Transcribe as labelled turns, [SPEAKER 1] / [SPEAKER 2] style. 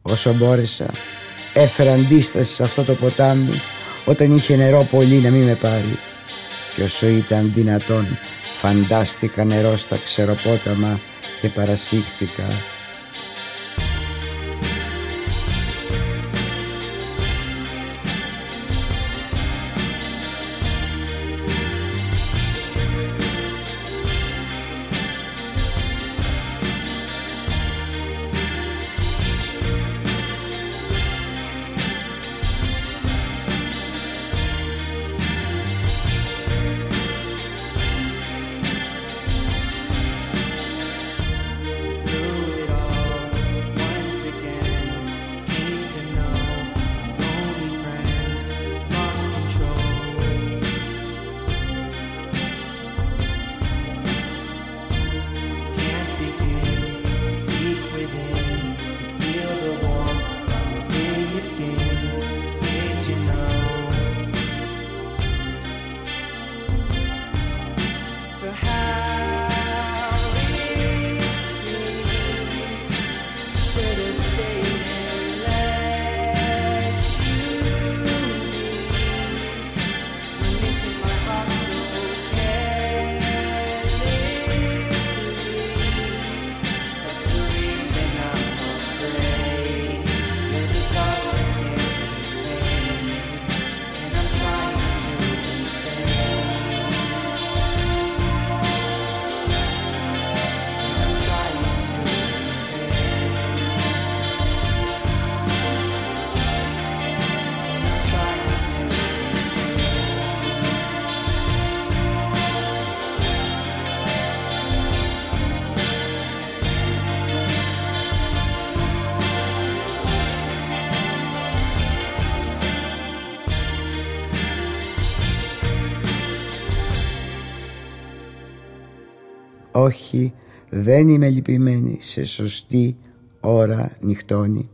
[SPEAKER 1] Όσο μπόρεσα έφερα αντίσταση σε αυτό το ποτάμι, όταν είχε νερό πολύ να μην με πάρει. Και όσο ήταν δυνατόν φαντάστηκα νερό στα ξεροπόταμα και παρασύρθηκα. Όχι, δεν είμαι λυπημένη, σε σωστή ώρα νυχτώνει.